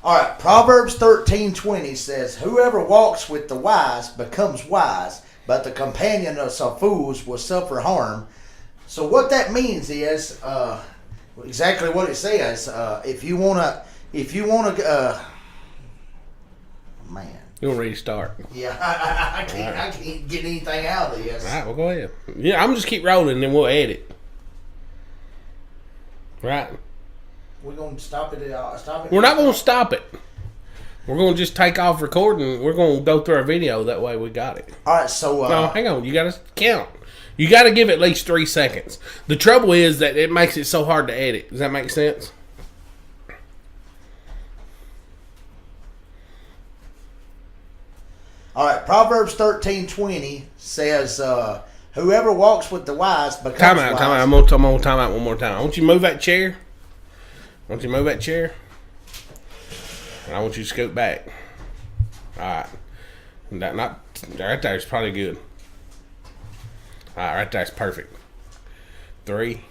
All right, Proverbs 13:20 says, "Whoever walks with the wise becomes wise, but the companion of some fools will suffer harm." So what that means is exactly what it says. If you wanna, man, You want to restart? yeah, I can't get anything out of this. All right, well, go ahead. Yeah, I'm just keep rolling, and then we'll edit. Right? We're gonna stop it. Stop it. We're not going to stop it. We're going to just take off recording. We're going to go through our video. That way we got it. All right, so No, hang on. You got to count. You got to give it at least 3 seconds. The trouble is that it makes it so hard to edit. Does that make sense? all right. Proverbs 13:20 says, "Whoever walks with the wise becomes Time out. wise." Time out. I'm going to time out one more time. I want you to move that chair. And I want you to scoot back. All right. That not right there is probably good. All right, right there's perfect. 3.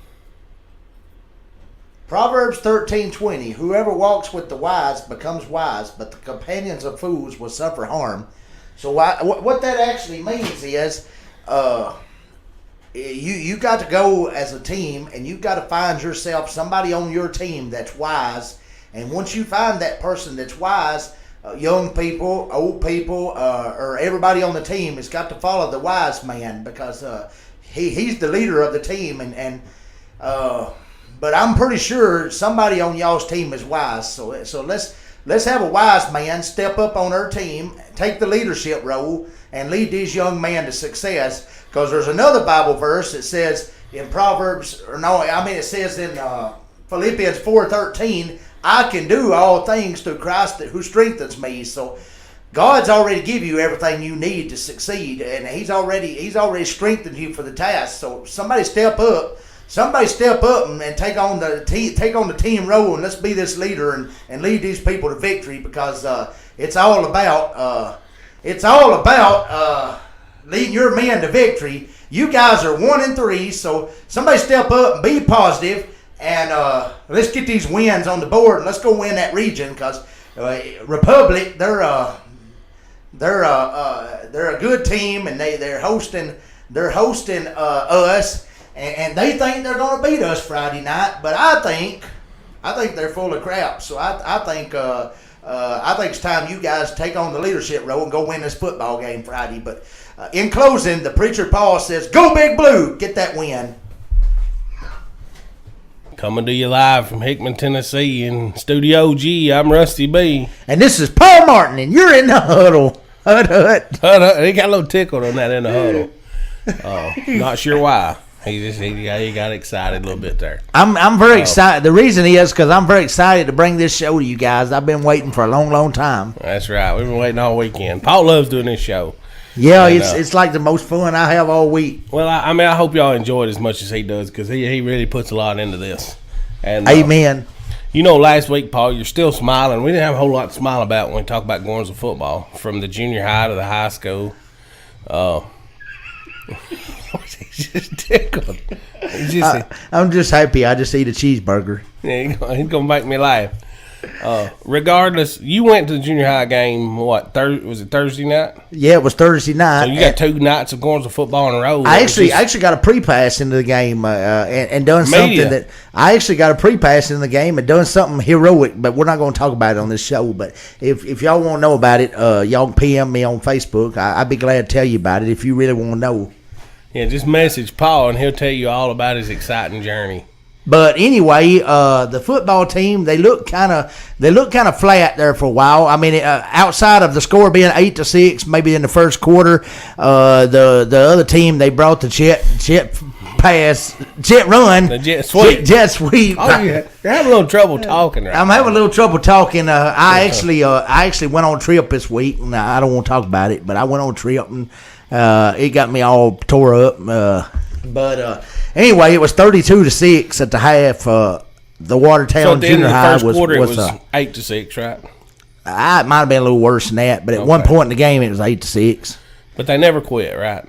Proverbs 13:20, "Whoever walks with the wise becomes wise, but the companions of fools will suffer harm." So what that actually means is, you got to go as a team, and you got to find yourself somebody on your team that's wise. And once you find that person that's wise, young people, old people, or everybody on the team has got to follow the wise man, because he's the leader of the team. But I'm pretty sure somebody on y'all's team is wise. So let's have a wise man step up on our team, take the leadership role, and lead these young men to success. Because there's another Bible verse that says in it says in Philippians 4:13, "I can do all things through Christ who strengthens me." So God's already give you everything you need to succeed, and He's already strengthened you for the task. So somebody step up and take on the team role, and let's be this leader and lead these people to victory, because it's all about leading your men to victory. You guys are 1-3, so somebody step up and be positive, and let's get these wins on the board, and let's go win that region, because Republic, they're a good team, and they're hosting us, and they think they're going to beat us Friday night, but I think they're full of crap. So I think it's time you guys take on the leadership role and go win this football game Friday. But in closing, the preacher Paul says, "Go Big Blue, get that win." Coming to you live from Hickman, Tennessee in Studio G. I'm Rusty B. And this is Paul Martin, and you're in the huddle. Hut. He got a little tickled on that in the huddle. Not sure why. He got excited a little bit there. I'm very excited. The reason is because I'm very excited to bring this show to you guys. I've been waiting for a long, long time. That's right. We've been waiting all weekend. Paul loves doing this show. Yeah, and, it's like the most fun I have all week. Well, I hope y'all enjoy it as much as he does, because he really puts a lot into this. And amen. Last week, Paul, you're still smiling. We didn't have a whole lot to smile about when we talk about Gordonsville football, from the junior high to the high school. He's just tickled. I'm just happy. I just eat a cheeseburger. Yeah, he's going to make me laugh. Regardless, you went to the junior high game, was it Thursday night? Yeah, it was Thursday night. So you got 2 nights of Gordonsville football in a row. I actually got a pre-pass into the game and done something that I actually got a pre-pass in the game and done something heroic, but we're not going to talk about it on this show. But if y'all want to know about it, y'all can PM me on Facebook. I'd be glad to tell you about it if you really want to know. Yeah, just message Paul and he'll tell you all about his exciting journey. But anyway, the football team, they look kind of flat there for a while. I mean, outside of the score being 8-6, maybe in the first quarter, the other team, they brought the jet run, the jet sweep. Oh, you're having a little trouble talking. Right I'm now. having a little trouble talking. I actually went on a trip this week. Now, I don't want to talk about it, but I went on a trip and it got me all tore up. But anyway, it was 32-6 at the half. The Watertown Junior High was 8-6, right? It might have been a little worse than that, but at one point in the game, it was 8-6. But they never quit, right?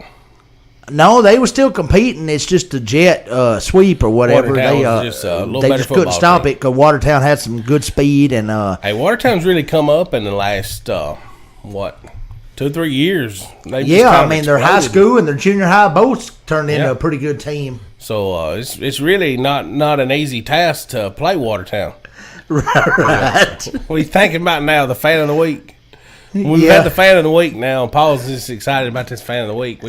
No, they were still competing. It's just a jet sweep or whatever. Watertown was just a little they better just couldn't football stop team. it because Watertown had some good speed and Hey, Watertown's really come up in the last 2 or 3 years. They've just yeah, kind I of mean their high exploded. school and their junior high both turned into Yeah. a pretty good team. So it's really not an easy task to play Watertown. Right. What are you thinking about now? The fan of the week. We've Yeah. had the fan of the week now. Paul's just excited about this fan of the week.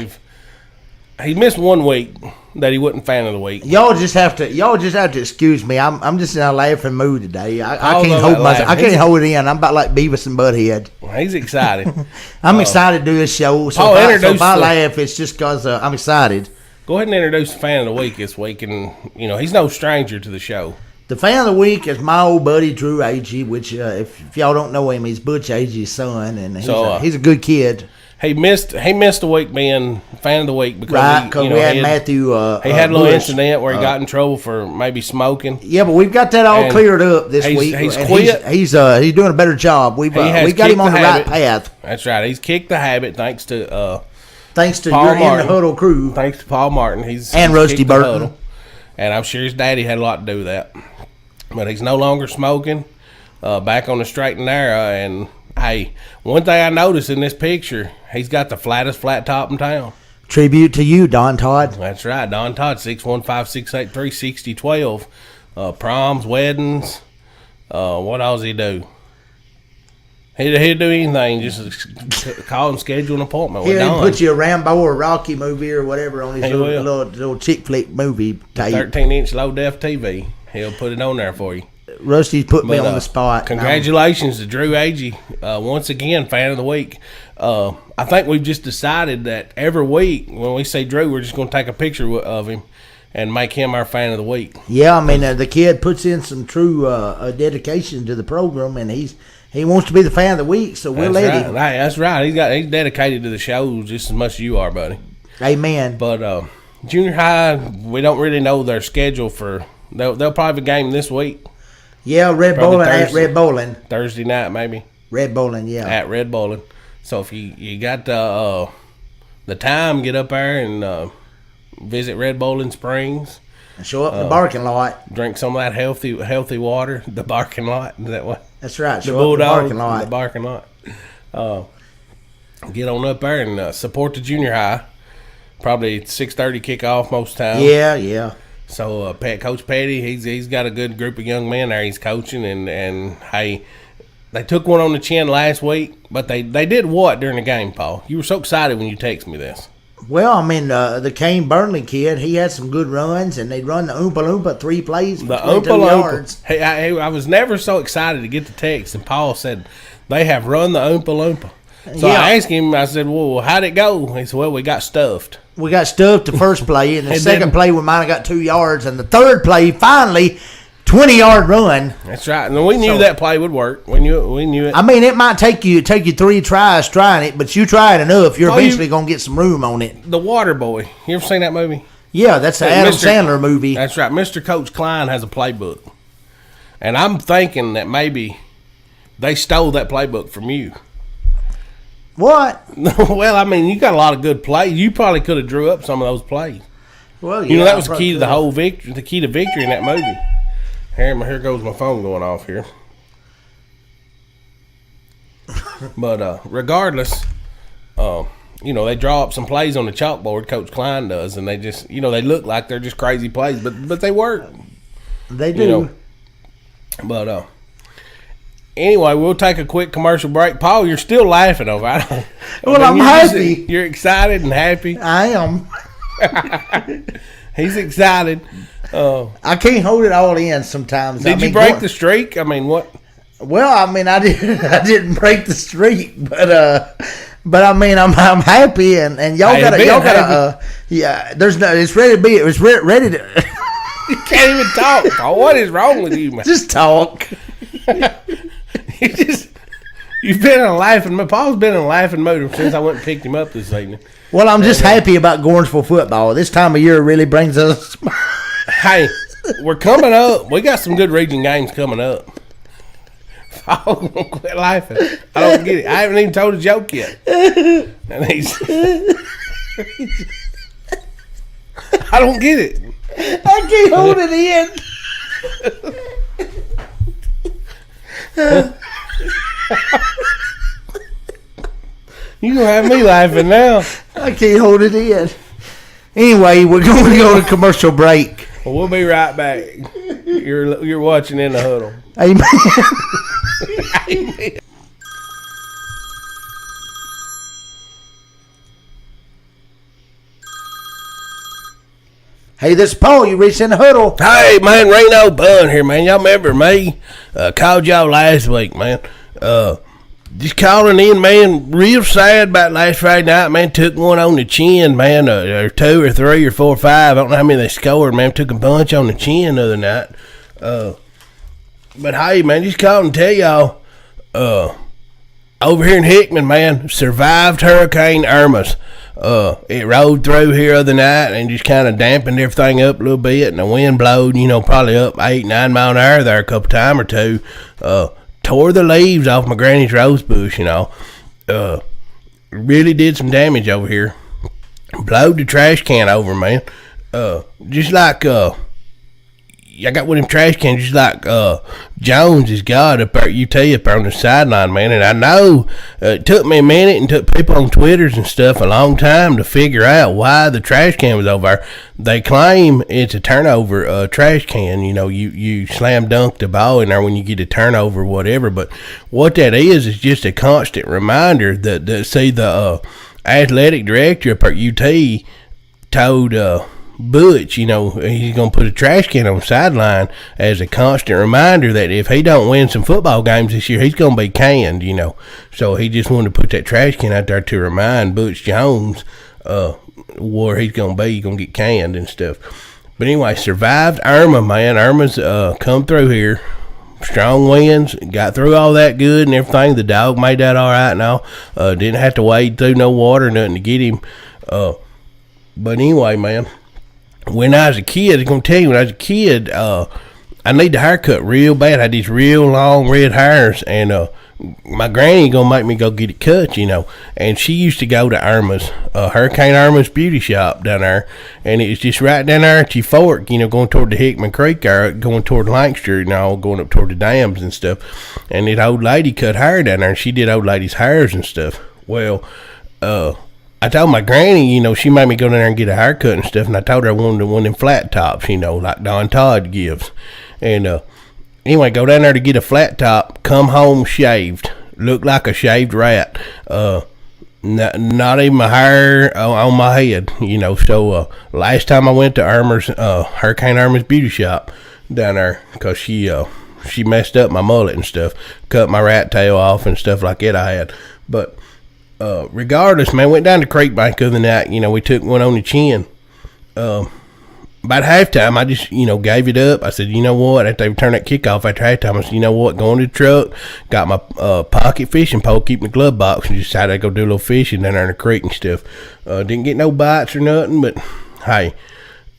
He missed 1 week that he wasn't fan of the week. Y'all just have to excuse me. I'm just in a laughing mood today. I Paul's can't on hold that myself. I laugh. can't hold it in. I'm about like Beavis and Butthead. He's excited. I'm excited to do this show. So Paul, if I introduce laugh, it's just because I'm excited. Go ahead and introduce the fan of the week this week, and he's no stranger to the show. The fan of the week is my old buddy Drew Agee, which if y'all don't know him, he's Butch Agee's son, and he's a good kid. He missed a week being fan of the week because Because we had Matthew. He had a little Bush. incident where he got in trouble for maybe smoking. Yeah, but we've got that all And cleared up this week. he's and quit. He's doing a better job. We has got him on the kicked the right habit. path That's right. He's kicked the habit thanks to thanks to Paul your In Martin. the Huddle crew. Paul Martin. He's And Rusty kicked the Burton. Huddle. And I'm sure his daddy had a lot to do with that. But he's no longer smoking. Back on the straight and narrow. And hey, one thing I noticed in this picture, he's got the flattest flat top in town. Tribute to you, Don Todd. That's right. Don Todd, 615-683-6012. Proms, weddings. What else he do? He'd do anything. Just call and schedule an appointment with He'll Don. put you a Rambo or Rocky movie or whatever on his He will. little chick flick movie tape. 13-inch low-def TV. He'll put it on there for you. Rusty's put me But, on the spot. Congratulations to Drew Agee. Once again, fan of the week. I think we've just decided that every week when we say Drew, we're just going to take a picture of him and make him our fan of the week. Yeah, I mean the kid puts in some true dedication to the program, and he wants to be the fan of the week, so we'll let him. Right, that's right. He's dedicated to the show just as much as you are, buddy. Amen. But junior high, we don't really know their schedule for. They'll probably have a game this week, Yeah, Red Probably Bowling at Thursday. Red Bowling. Thursday night maybe Red Bowling, yeah. at Red Bowling. So if you got the time, get up there and visit Red Bowling Springs. Show up in the parking lot. Drink some of that healthy water. The parking lot. Is that what? That's right. The Show up in the Bulldog. parking lot. The parking lot. Get on up there and support the junior high. Probably 6:30 kickoff most times. Yeah. So Coach Petty, he's got a good group of young men there he's coaching, and hey, they took one on the chin last week, but they did what during the game, Paul? You were so excited when you texted me this. Well, I mean, the Kane Burnley kid, he had some good runs, and they'd run the Oompa Loompa 3 plays for The 22 Oompa yards. Loompa. Hey, I was never so excited to get the text, and Paul said they have run the Oompa Loompa. So Yeah. I asked him, I said, well, how'd it go? He said, well, we got stuffed. We got stuffed the first play, and the And second then- play we might have got 2 yards, and the third play, finally, 20-yard run. That's right. And we knew So- that play would work. We knew it. I mean, it might take you 3 tries trying it, but you try it enough, you're Oh, you- eventually going to get some room on it. The Water Boy. You ever seen that movie? Yeah, that's the Hey, Adam Mr. Sandler movie. That's right. Mr. Coach Klein has a playbook. And I'm thinking that maybe they stole that playbook from you. What? Well, I mean, you got a lot of good plays. You probably could have drew up some of those plays. Well, You know, yeah, that was the I key to probably the whole victory. The key to victory in that movie. Here goes my phone going off here. But regardless, they draw up some plays on the chalkboard. Coach Klein does, and they just, they look like they're just crazy plays, but they work. could. They do. You know. But anyway, we'll take a quick commercial break. Paul, you're still laughing over. Well, I'm happy. You're excited and happy. I am. He's excited. I can't hold it all in sometimes. Did you break the streak? I mean, what? Well, I mean, I didn't break the streak, but I mean, I'm happy, and y'all Hey, gotta being yeah. There's no, it's ready to be. It's ready to You can't even talk. Paul. What is wrong with you, man? just talk. You've been in a laughing mood. Paul's been in a laughing mood since I went and picked him up this evening. Well, I'm just happy about Gordonsville football. This time of year really brings us. Hey, we're coming up. We got some good region games coming up. Paul, quit laughing. I don't get it. I haven't even told a joke yet. And he's I don't get it. I can't hold it in. You gonna have me laughing now. I can't hold it in. Anyway, we're going to go to commercial break. Well, we'll be right back. You're watching In the Huddle. Amen. Amen. Hey, this is Paul. You reached In the Huddle. Hey, man, Reno Bun here, man. Y'all remember me? Called y'all last week, man. Just calling in, man. Real sad about last Friday night, man. Took one on the chin, man. Or 2 or 3 or 4 or 5. I don't know how many they scored, man. Took a bunch on the chin the other night. But hey, man, just calling to tell y'all, over here in Hickman, man, survived Hurricane Irma's. It rolled through here other night and just kind of dampened everything up a little bit, and the wind blowed, probably up 8-9 mile an hour there a couple time or two. Tore the leaves off my granny's rose bush, really did some damage over here. Blowed the trash can over, man. Just like, I got one of them trash cans just like Jones has got up at UT up on the sideline, man. And I know it took me a minute and took people on Twitters and stuff a long time to figure out why the trash can was over there. They claim it's a turnover trash can. You slam dunk the ball in there when you get a turnover, whatever. But what that is just a constant reminder that the athletic director up at UT told Butch, he's going to put a trash can on the sideline as a constant reminder that if he don't win some football games this year, he's going to be canned, So he just wanted to put that trash can out there to remind Butch Jones where he's going to be. He's going to get canned and stuff. But anyway, survived Irma, man. Irma's come through here. Strong winds, got through all that good and everything. The dog made that all right now. Didn't have to wade through no water or nothing to get him. But anyway, man. When I was a kid, I'm going to tell you, when I was a kid, I need the haircut real bad. I had these real long red hairs, and my granny going to make me go get it cut, And she used to go to Irma's, Hurricane Irma's beauty shop down there, and it was just right down there at your fork, going toward the Hickman Creek there, going toward Lancaster, going up toward the dams and stuff. And that old lady cut hair down there, and she did old ladies' hairs and stuff. Well, I told my granny, she made me go down there and get a haircut and stuff, and I told her I wanted one of them flat tops, like Don Todd gives. And anyway, go down there to get a flat top, come home shaved, looked like a shaved rat. Not even my hair on my head, So last time I went to Hurricane Irma's beauty shop down there, because she messed up my mullet and stuff, cut my rat tail off and stuff like that I had. But regardless, man, went down to Creek Bank the other night. We took one on the chin. About halftime, I just, gave it up. I said, you know what? After they returned that kickoff after halftime, I said, you know what? Going to the truck, got my pocket fishing pole, keep my glove box, and just decided I'd go do a little fishing down there in the creek and stuff. Didn't get no bites or nothing, but hey,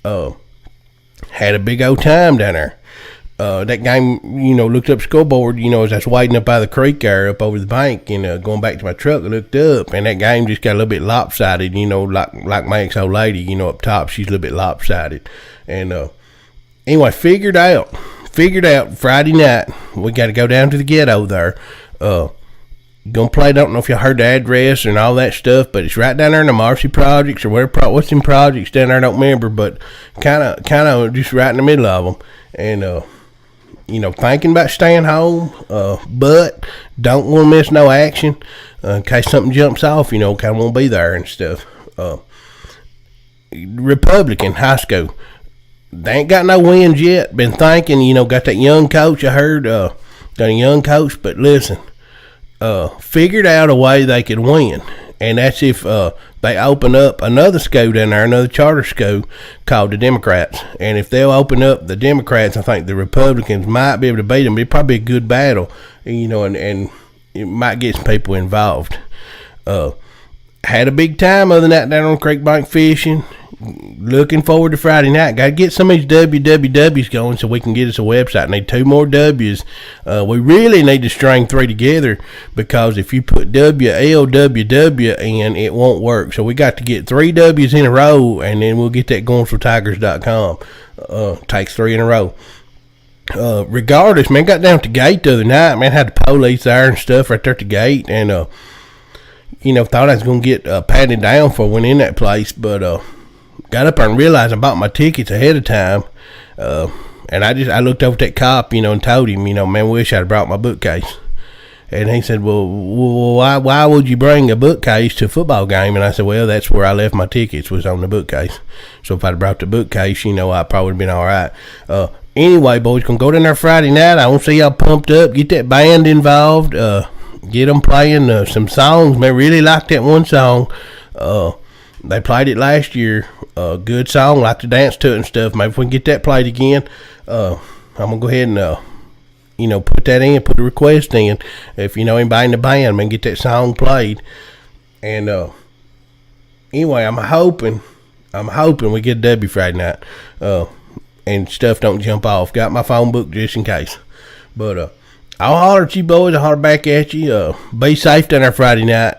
had a big old time down there. That game, looked up scoreboard, as I was wading up by the creek there, up over the bank, and going back to my truck, I looked up, and that game just got a little bit lopsided, like my ex-old lady, up top, she's a little bit lopsided. And anyway, figured out Friday night, we got to go down to the ghetto there. Gonna play, don't know if y'all heard the address and all that stuff, but it's right down there in the Marcy Projects, or what's them projects down there, I don't remember, but kind of just right in the middle of them. And, thinking about staying home, but don't want to miss no action in case something jumps off, kind of want to be there and stuff. Republican high school, they ain't got no wins yet. Been thinking, got that young coach, I heard, got a young coach, but listen, figured out a way they could win. And that's if they open up another school down there, another charter school called the Democrats. And if they'll open up the Democrats, I think the Republicans might be able to beat them. It'd probably be a good battle, and it might get some people involved. Had a big time other than that down on Creek Bank fishing. looking forward to Friday night. Got to get some of these WWWs going so we can get us a website. Need 2 more W's. We really need to string 3 together, because if you put WLWW in, it won't work. So we got to get 3 W's in a row, and then we'll get that GordonsvilleTigers.com. Takes 3 in a row. Regardless, man, got down at the gate the other night. Man, had the police there and stuff right there at the gate, and thought I was gonna get patted down for when in that place, but got up there and realized I bought my tickets ahead of time, and I looked over at that cop, and told him, man, wish I'd brought my bookcase. And he said, well, why would you bring a bookcase to a football game? And I said, well, that's where I left my tickets, was on the bookcase. So if I'd brought the bookcase, I probably would have been all right. Anyway, boys, gonna go down there Friday night. I want to see y'all pumped up. Get that band involved. Get them playing some songs. Man, really like that one song. They played it last year. Good song. Like to dance to it and stuff. Maybe if we can get that played again. I'm gonna go ahead and put that in. Put a request in. If you know anybody in the band, man, get that song played. And anyway, I'm hoping we get a W Friday night. And stuff don't jump off. Got my phone booked just in case. But I'll holler at you boys. I'll holler back at you. Be safe down there Friday night.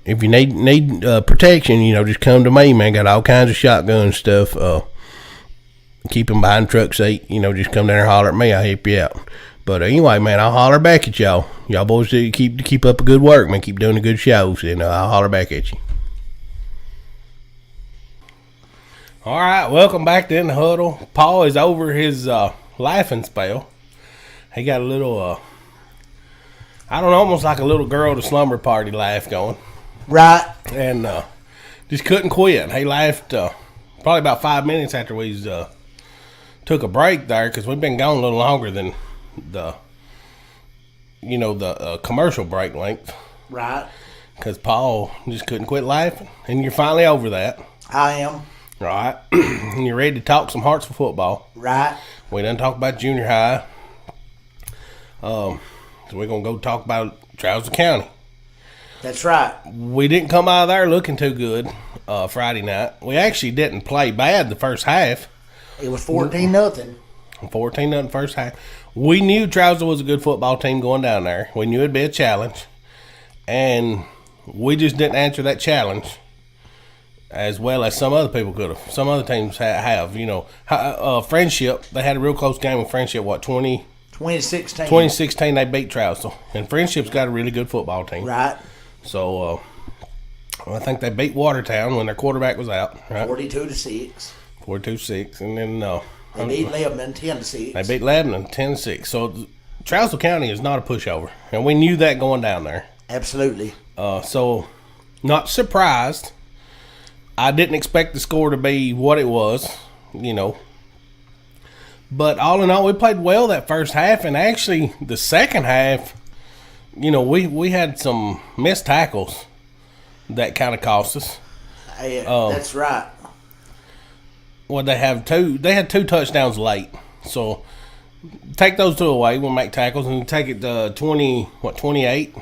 If you need protection, just come to me, man. Got all kinds of shotgun stuff. Keep them behind the truck seat. Just come down there and holler at me. I'll help you out. But anyway, man, I'll holler back at y'all. Y'all boys keep up a good work, man. Keep doing the good shows, and I'll holler back at you. All right, welcome back to In the Huddle. Paul is over his laughing spell. He got a little, almost like a little girl to slumber party laugh going. Right. And just couldn't quit. He laughed probably about 5 minutes after we took a break there, because we've been gone a little longer than the commercial break length. Right. Because Paul just couldn't quit laughing. And you're finally over that. I am. Right. And you're ready to talk some Hartsville football. Right. We done talk about junior high. So we're going to go talk about Trousdale County. That's right. We didn't come out of there looking too good Friday night. We actually didn't play bad the first half. It was 14-0. 14-0 first half. We knew Trousdale was a good football team going down there. We knew it'd be a challenge. And we just didn't answer that challenge as well as some other people could have. Some other teams have. Friendship, they had a real close game with Friendship, 2016. 2016, they beat Trousdale. And Friendship's got a really good football team. Right. So, I think they beat Watertown when their quarterback was out. Right? 42-6. 42-6. And then they beat Lebanon 10-6. They beat Lebanon 10-6. So, Trousdale County is not a pushover. And we knew that going down there. Absolutely. So, not surprised. I didn't expect the score to be what it was, But all in all, we played well that first half. And actually, the second half, we had some missed tackles that kind of cost us. That's right. Well, they had 2 touchdowns late. So, take those 2 away. We'll make tackles and take it to 28? 28-0.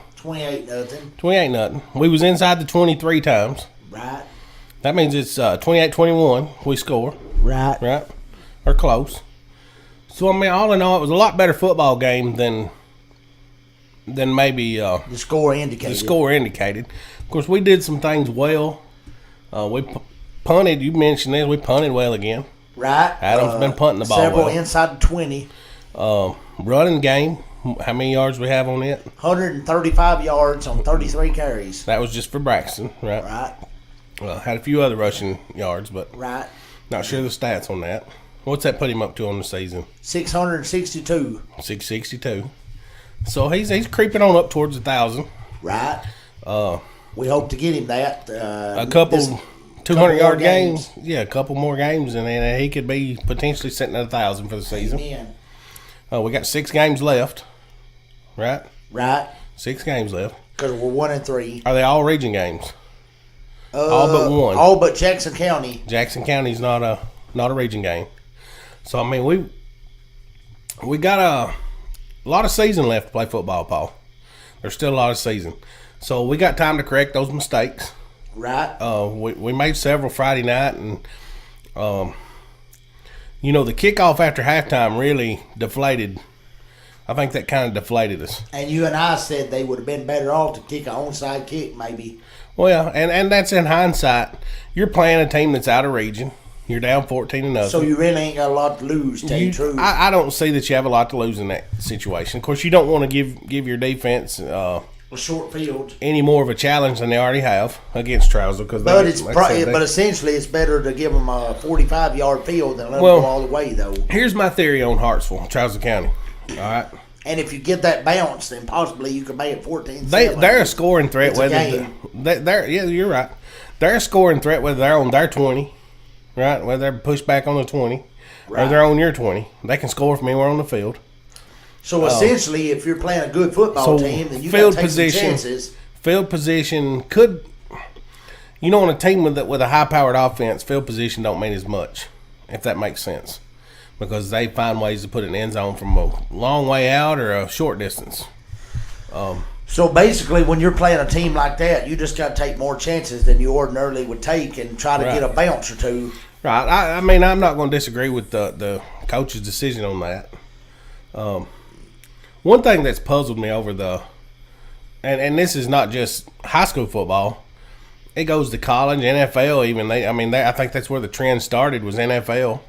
28-0. We was inside the 23 times. Right. That means it's 28-21. We score. Right. Right. Or close. So, all in all, it was a lot better football game than maybe the score indicated. Of course, we did some things well. We punted. You mentioned this. We punted well again. Right. Adam's been punting the ball several well. Inside the 20. Running game. How many yards we have on it? 135 yards on 33 carries. That was just for Braxton, right? Right. Had a few other rushing yards, but right. Not sure the stats on that. What's that put him up to on the season? 662. 662. So he's creeping on up towards 1,000. Right. We hope to get him that. A couple 200-yard games. Yeah, a couple more games, and then he could be potentially sitting at 1,000 for the season. Amen. We got 6 games left. Right. 6 games left. Because we're 1-3. Are they all region games? All but one. All but Jackson County. Jackson County's not a region game. So we got a lot of season left to play football, Paul. There's still a lot of season. So we got time to correct those mistakes. Right. We made several Friday night, and the kickoff after halftime really deflated. I think that kind of deflated us. And you and I said they would have been better off to kick an onside kick, maybe. Well, and that's in hindsight. You're playing a team that's out of region. You're down 14-0. So you really ain't got a lot to lose, to tell you the truth. I don't see that you have a lot to lose in that situation. Of course, you don't want to give your defense a short field any more of a challenge than they already have against Trousdale. But essentially, it's better to give them a 45-yard field than let them go all the way, though. Here's my theory on Hartsville, Trousdale County. All right. And if you get that bounce, then possibly you can make it 14-7. They're a scoring threat. It's a game. You're right. They're a scoring threat whether they're on their 20, right? Whether they're pushed back on the 20, or they're on your 20. They can score from anywhere on the field. So essentially, if you're playing a good football team, then you got to take some chances. Field position could, on a team with a high-powered offense, field position don't mean as much, if that makes sense. Because they find ways to put it in the end zone from a long way out or a short distance. So basically, when you're playing a team like that, you just got to take more chances than you ordinarily would take and try to get a bounce or two. Right. I mean, I'm not going to disagree with the coach's decision on that. One thing that's puzzled me over and this is not just high school football. It goes to college, NFL even. I think that's where the trend started was NFL.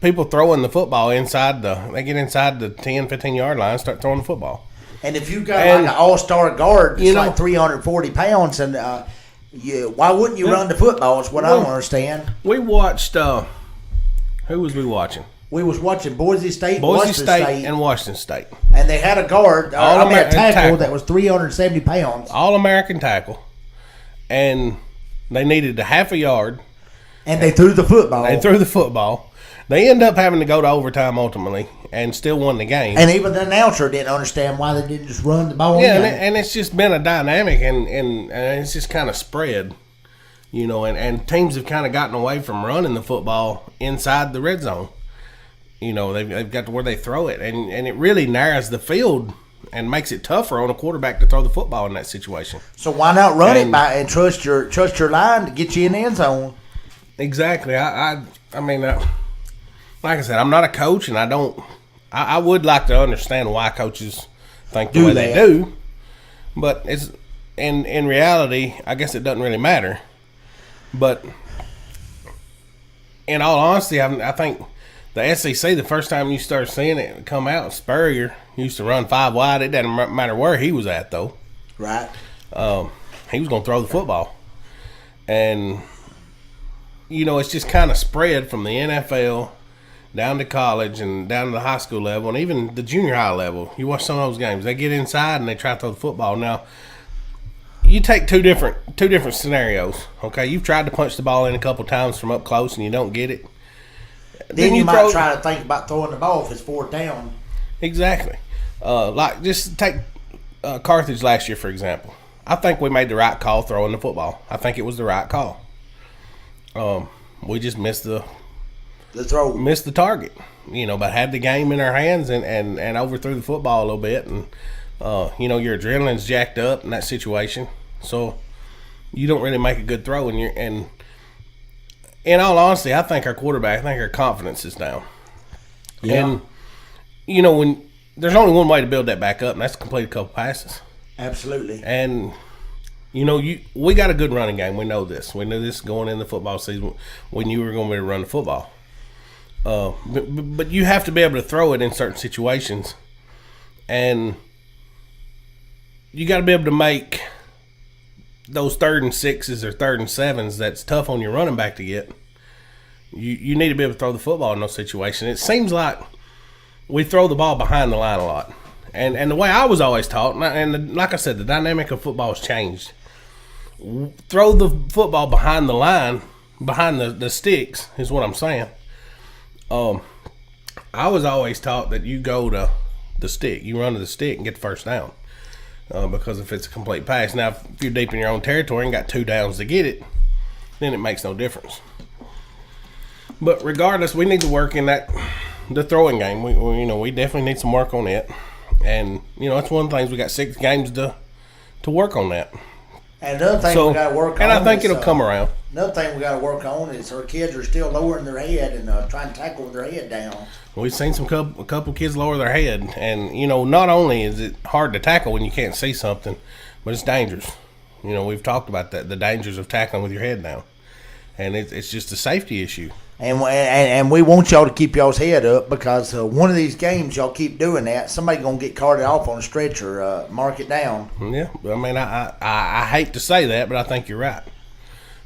People throwing the football they get inside the 10, 15-yard line and start throwing the football. And if you've got like an all-star guard that's like 340 pounds, and why wouldn't you run the football is what I don't understand. We watched, who was we watching? We was watching Boise State, and Washington State. And they had a guard, a tackle that was 370 pounds. All-American tackle. And they needed a half a yard. And they threw the football. They end up having to go to overtime ultimately and still won the game. And even the announcer didn't understand why they didn't just run the ball. Yeah, and it's just been a dynamic and it's just kind of spread, and teams have kind of gotten away from running the football inside the red zone. They've got to where they throw it, and it really narrows the field and makes it tougher on a quarterback to throw the football in that situation. So why not run it and trust your line to get you in the end zone? Exactly. I mean, like I said, I'm not a coach, and I would like to understand why coaches think the way they do, but it's in reality, I guess it doesn't really matter. But in all honesty, I think the SEC, the first time you start seeing it come out, Spurrier used to run 5 wide. It doesn't matter where he was at, though. Right. He was going to throw the football. And, it's just kind of spread from the NFL down to college and down to the high school level and even the junior high level. You watch some of those games. They get inside and they try to throw the football. Now, you take two different scenarios, okay? You've tried to punch the ball in a couple times from up close and you don't get it. Then you might try to think about throwing the ball if it's 4th down. Exactly. Like, just take Carthage last year, for example. I think we made the right call throwing the football. I think it was the right call. We just missed the target, but had the game in our hands and overthrew the football a little bit. And, your adrenaline's jacked up in that situation. So you don't really make a good throw. And in all honesty, I think our confidence is down. Yeah. And, when there's only one way to build that back up, and that's to complete a couple passes. Absolutely. And, we got a good running game. We know this. We knew this going in the football season. We knew we were going to be able to run the football. But you have to be able to throw it in certain situations. And you got to be able to make those 3rd and 6s or 3rd and 7s that's tough on your running back to get. You need to be able to throw the football in those situations. It seems like we throw the ball behind the line a lot. And the way I was always taught, and like I said, the dynamic of football has changed. Throw the football behind the line, behind the sticks, is what I'm saying. I was always taught that you go to the stick. You run to the stick and get the first down. Because if it's a complete pass. Now, if you're deep in your own territory and got 2 downs to get it, then it makes no difference. But regardless, we need to work in the throwing game. We definitely need some work on it. And, that's one of the things. We got 6 games to work on that. And another thing we got to work on. And I think it'll come around. Another thing we got to work on is our kids are still lowering their head and trying to tackle with their head down. We've seen a couple kids lower their head, and not only is it hard to tackle when you can't see something, but it's dangerous. We've talked about that, the dangers of tackling with your head down, and it's just a safety issue. And we want y'all to keep y'all's head up because one of these games y'all keep doing that, somebody gonna get carted off on a stretcher. Mark it down. Yeah, I mean, I hate to say that, but I think you're right.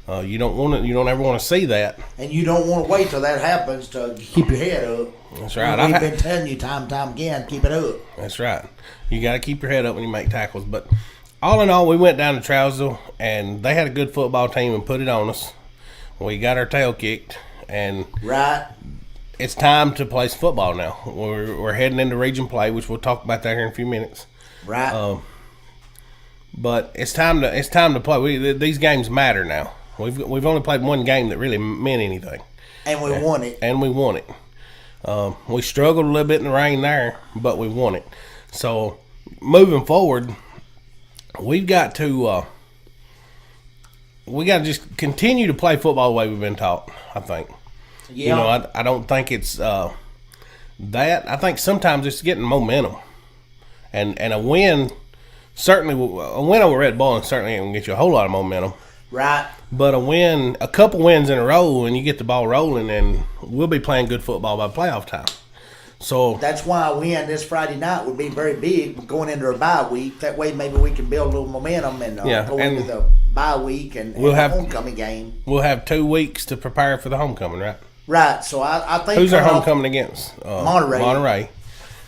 You don't ever want to see that, and you don't want to wait till that happens to keep your head up. That's right. We've been telling you time and time again, keep it up. That's right. You got to keep your head up when you make tackles. But all in all, we went down to Trousdale, and they had a good football team and put it on us. We got our tail kicked, and it's time to play some football now. We're heading into region play, which we'll talk about that here in a few minutes. Right. But it's time to play. These games matter now. We've only played one game that really meant anything, and we won it. And we won it. We struggled a little bit in the rain there, but we won it. So moving forward, we've got to just continue to play football the way we've been taught. I think. Yeah. I don't think it's that. I think sometimes it's getting momentum, and a win over Red Bull certainly ain't gonna get you a whole lot of momentum. Right. But a couple wins in a row, and you get the ball rolling, and we'll be playing good football by playoff time. So that's why a win this Friday night would be very big going into our bye week. That way, maybe we can build a little momentum and go into the bye week and the homecoming game. We'll have 2 weeks to prepare for the homecoming, right? Right. So I think who's our homecoming against? Monterey.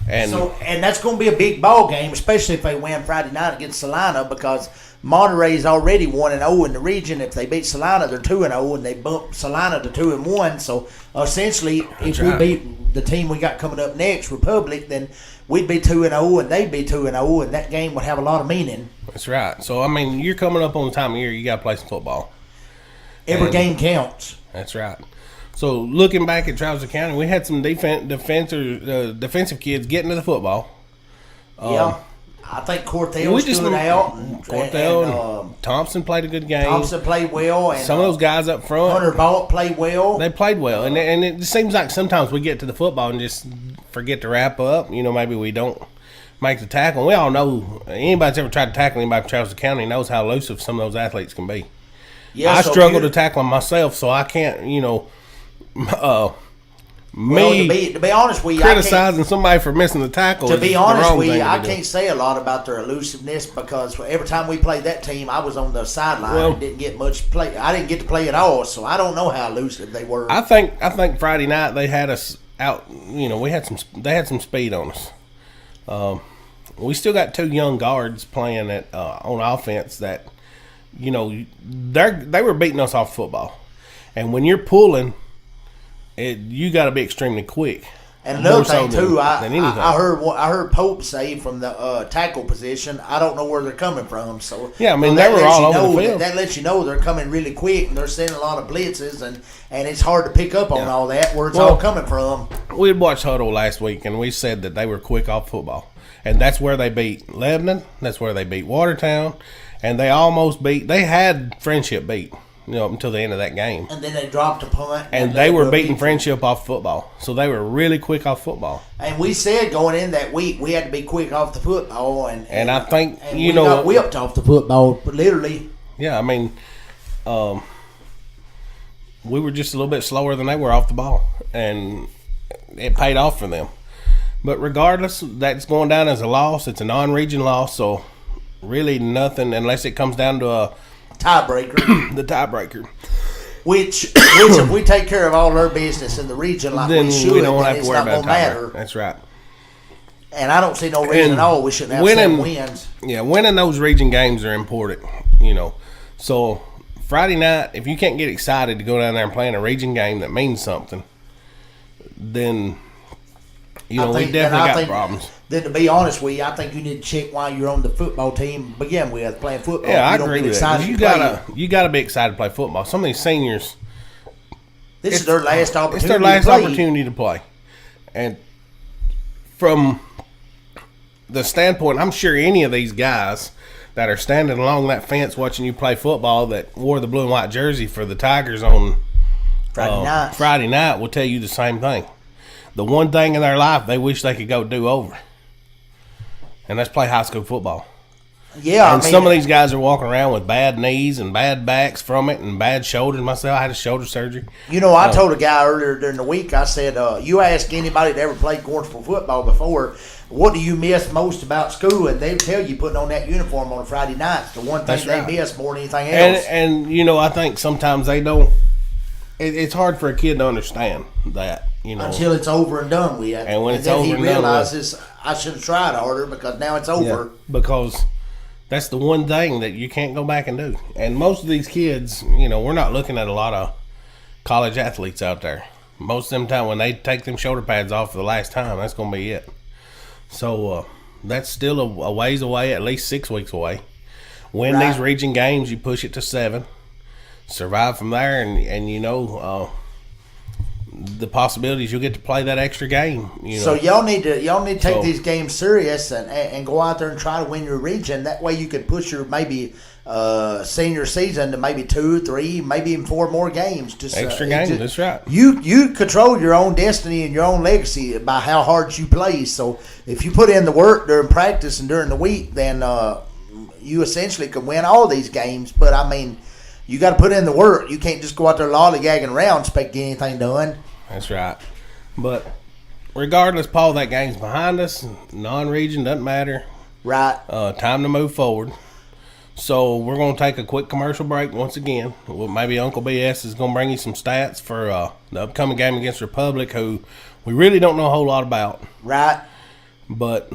And that's going to be a big ball game, especially if they win Friday night against Salina, because Monterey's already 1-0 in the region. If they beat Salina, they're 2-0, and they bump Salina to 2-1. So essentially, if we beat the team we got coming up next, Republic, then we'd be 2-0 and they'd be 2-0, and that game would have a lot of meaning. That's right. So I mean, you're coming up on the time of year you got to play some football. Every game counts. That's right. So looking back at Trousdale County, we had some defensive kids getting to the football. I think Cortell stood out. Cortell and Thompson played a good game. Thompson played well. And some of those guys up front. Hunter Vaught played well. They played well. And it seems like sometimes we get to the football and just forget to wrap up. Maybe we don't make the tackle. We all know, anybody that's ever tried to tackle anybody from Trousdale County knows how elusive some of those athletes can be. I struggle to tackle them myself, so I can't, to be honest with you, criticizing somebody for missing the tackle. To be honest with you, I can't say a lot about their elusiveness because every time we played that team, I was on the sideline and didn't get much play. I didn't get to play at all, so I don't know how elusive they were. I think Friday night they had us out. They had some speed on us. We still got 2 young guards playing on offense that, they were beating us off football, and when you're pulling. You got to be extremely quick. And another thing too, I heard Pope say from the tackle position, I don't know where they're coming from. So yeah, I mean they were all over the field. That lets you know they're coming really quick, and they're sending a lot of blitzes, and it's hard to pick up on all that where it's all coming from. We had watched Huddle last week, and we said that they were quick off football, and that's where they beat Lebanon. That's where they beat Watertown, and they had Friendship beat. Until the end of that game. And then they dropped a punt. And they were beating Friendship off football. So they were really quick off football. And we said going in that week we had to be quick off the football. And I think, we got whipped off the football, literally. Yeah, I mean, we were just a little bit slower than they were off the ball. And it paid off for them. But regardless, that's going down as a loss. It's a non-region loss. So really nothing unless it comes down to a tiebreaker. The tiebreaker. Which if we take care of all our business in the region like then we should, we don't have it's to worry not about going to matter. That's right. And I don't see no reason at all we shouldn't have 7 wins. Yeah, winning those region games are important, So Friday night, if you can't get excited to go down there and play in a region game that means something, then we definitely got problems. Then to be honest with you, I think you need to check why you're on the football team. Begin with playing football. Yeah, I agree with that. You gotta be excited to play football. Some of these seniors, this is their last opportunity. It's their last opportunity to play, and from the standpoint, I'm sure any of these guys that are standing along that fence watching you play football that wore the blue and white jersey for the Tigers on Friday night will tell you the same thing. The one thing in their life they wish they could go do over, and that's play high school football. Yeah, and some of these guys are walking around with bad knees and bad backs from it and bad shoulders. Myself, I had a shoulder surgery. You know, I told a guy earlier during the week, I said, you ask anybody that ever played Gordonsville football before, what do you miss most about school? And they tell you putting on that uniform on a Friday night. It's the one thing they miss more than anything else. And, you know, I think sometimes they don't. It's hard for a kid to understand that, you know. Until it's over and done with. And when it's over and done with. He realizes, I should have tried harder because now it's over. Yeah, because that's the one thing that you can't go back and do. And most of these kids, you know, we're not looking at a lot of college athletes out there. Most of them time when they take them shoulder pads off for the last time, that's going to be it. So that's still a ways away, at least 6 weeks away. Win these region games, you push it to 7. Survive from there, and you know the possibilities you'll get to play that extra game. You know? So y'all need to take these games serious and go out there and try to win your region. That way you could push your maybe senior season to maybe 2, 3, maybe even 4 more games. Just extra games. That's right. You control your own destiny and your own legacy by how hard you play. So if you put in the work during practice and during the week, then you essentially could win all these games. But I mean, you got to put in the work. You can't just go out there lollygagging around expect to get anything done. That's right. But regardless, Paul, that game's behind us. Non-region doesn't matter. Right. Time to move forward. So we're going to take a quick commercial break once again. Well, maybe Uncle BS is going to bring you some stats for the upcoming game against Republic, who we really don't know a whole lot about. Right. But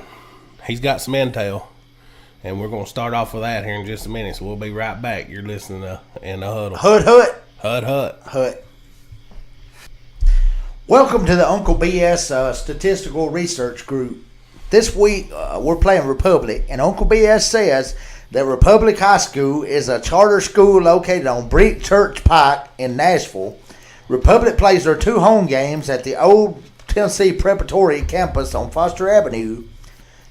he's got some intel. And we're going to start off with that here in just a minute. So we'll be right back. You're listening to In the Huddle. Hut. Welcome to the Uncle BS Statistical Research Group. This week, we're playing Republic. And Uncle BS says that Republic High School is a charter school located on Brick Church Pike in Nashville. Republic plays their 2 home games at the Old Tennessee Preparatory campus on Foster Avenue.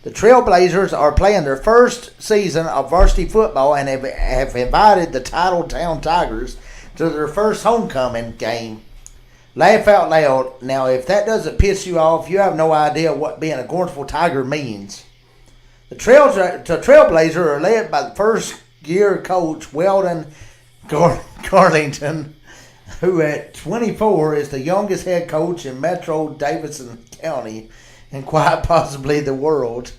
The Trailblazers are playing their first season of varsity football and have invited the Titletown Tigers to their first homecoming game. Laugh out loud. Now, if that doesn't piss you off, you have no idea what being a Gordonsville Tiger means. The Trailblazers are led by the first-year coach, Weldon Garlington, who at 24 is the youngest head coach in Metro Davidson County and quite possibly the world.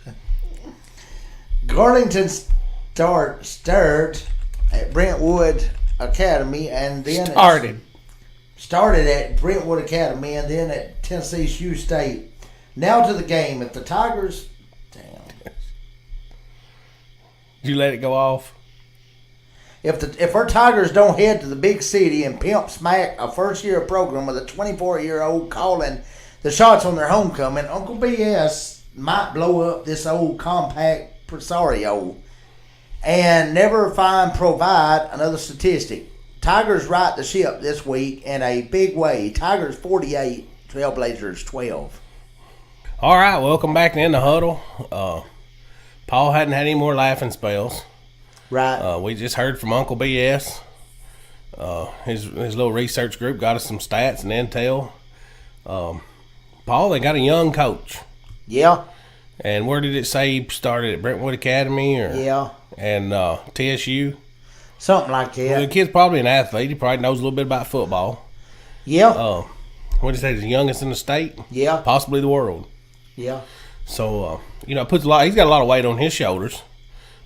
Garlington started at Brentwood Academy and then started at Brentwood Academy and then at Tennessee Shoe State. Now to the game. If the Tigers, did you let it go off? If our Tigers don't head to the big city and pimp smack a first-year program with a 24-year-old calling the shots on their homecoming, Uncle BS might blow up this old compact presario and never provide another statistic. Tigers right the ship this week in a big way. Tigers 48, Trailblazers 12. All right, welcome back to In the Huddle. Paul hadn't had any more laughing spells. Right. We just heard from Uncle BS. His little research group got us some stats and intel. Paul, they got a young coach. Yeah. And where did it say he started at Brentwood Academy? Or, yeah. And TSU? Something like that. Well, the kid's probably an athlete. He probably knows a little bit about football. Yeah. What did you say? He's the youngest in the state? Yeah. Possibly the world. Yeah. So, it puts he's got a lot of weight on his shoulders.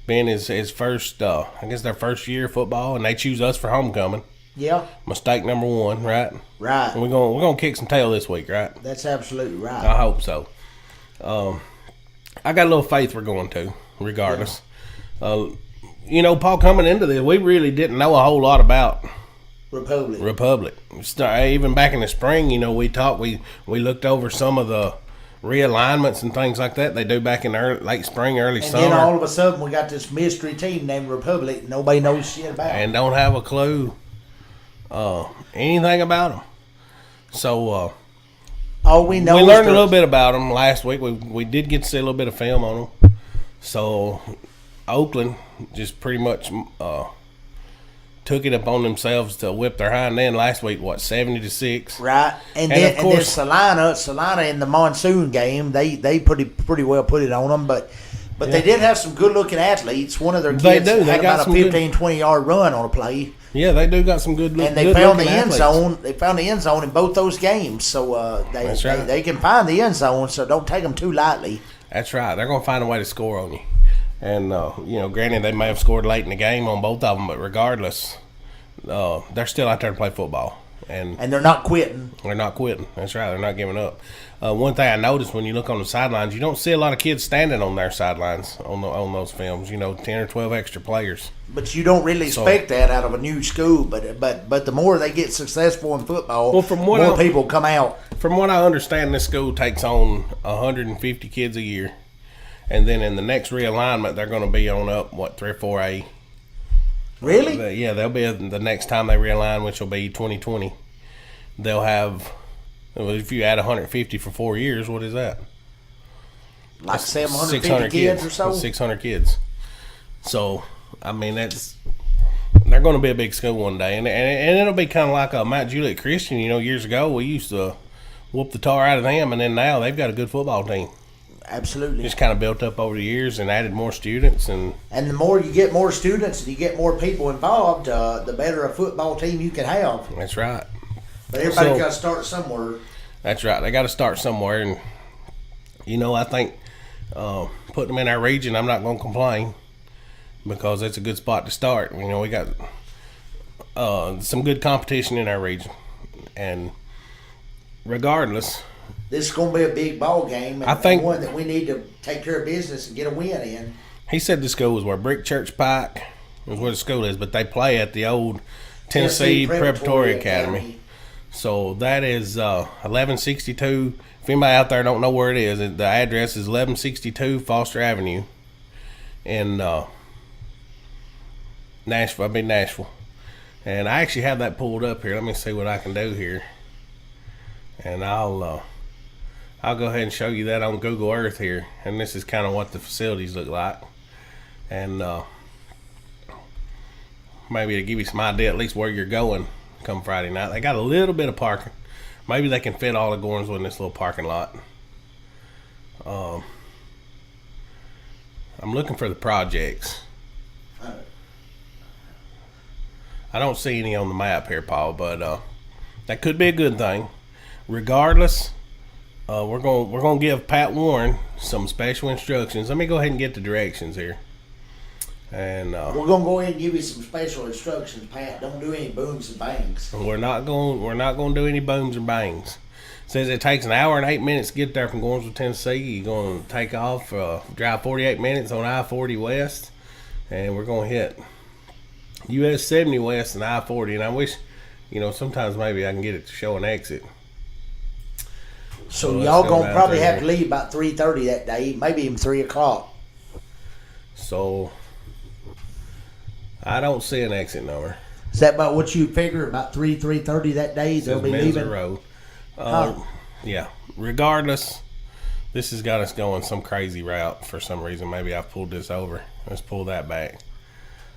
Being his first, I guess their first year of football, and they choose us for homecoming. Yeah. Mistake number 1, right? Right. And we're gonna kick some tail this week, right? That's absolutely right. I hope so. I got a little faith we're going to, regardless. Yeah. Paul, coming into this, we really didn't know a whole lot about Republic. Even back in the spring, we talked. We looked over some of the realignments and things like that they do back in late spring, early summer. And then all of a sudden we got this mystery team named Republic nobody knows shit about. And don't have a clue anything about them. So all we know we learned a little bit about them last week. We did get to see a little bit of film on them. So Oakland just pretty much took it upon themselves to whip their hind end last week. 70-6. Right, and then Salina in the monsoon game, they pretty well put it on them, but they did have some good looking athletes. One of their kids had about a 15-20 yard run on a play. Yeah, they do got some good. And they found the end zone. They found the end zone in both those games, so they can find the end zone. So don't take them too lightly. That's right. They're gonna find a way to score on you. And, granted, they may have scored late in the game on both of them, but regardless, they're still out there to play football. And they're not quitting. They're not quitting. That's right. They're not giving up. One thing I noticed when you look on the sidelines, you don't see a lot of kids standing on their sidelines on those films, 10 or 12 extra players. But you don't really expect that out of a new school. But the more they get successful in football, more people come out. From what I understand, this school takes on 150 kids a year. And then in the next realignment, they're going to be on up, 3 or 4A. Really? Yeah, they'll be the next time they realign, which will be 2020. They'll have, if you add 150 for 4 years, what is that? Like 750 kids or so? 600 kids. So, I mean, they're going to be a big school one day. And it'll be kind of like a Mount Juliet Christian. Years ago, we used to whoop the tar out of them, and then now they've got a good football team. Absolutely. Just kind of built up over the years and added more students. And the more you get more students and you get more people involved, the better a football team you can have. That's right. But everybody's got to start somewhere. That's right. They got to start somewhere. And, I think putting them in our region, I'm not going to complain because it's a good spot to start. We got some good competition in our region. And regardless, this is going to be a big ball game, and I think one that we need to take care of business and get a win in. He said the school was where Brick Church Pike is where the school is, but they play at the old Tennessee Preparatory Academy. So that is 1162. If anybody out there don't know where it is, the address is 1162 Foster Avenue in Nashville. And I actually have that pulled up here. Let me see what I can do here, and I'll go ahead and show you that on Google Earth here. And this is kind of what the facilities look like. And maybe to give you some idea at least where you're going come Friday night. They got a little bit of parking. Maybe they can fit all of Gordonsville in this little parking lot. I'm looking for the projects. I don't see any on the map here, Paul, but that could be a good thing. Regardless, we're gonna give Pat Warren some special instructions. Let me go ahead and get the directions here. And we're gonna go ahead and give you some special instructions, Pat. Don't do any booms and bangs. We're not gonna do any booms and bangs. It says it takes an hour and 8 minutes to get there from Gordonsville, Tennessee. You're gonna take off, drive 48 minutes on I-40 West, and we're gonna hit US 70 West and I-40. And I wish, sometimes maybe I can get it to show an exit. So y'all gonna probably have to leave about 3:30 that day, maybe even 3 o'clock. So I don't see an exit number. Is that about what you figure? About 3:30 that day they'll be leaving? Road. Yeah. Regardless, this has got us going some crazy route for some reason. Maybe I've pulled this over. Let's pull that back.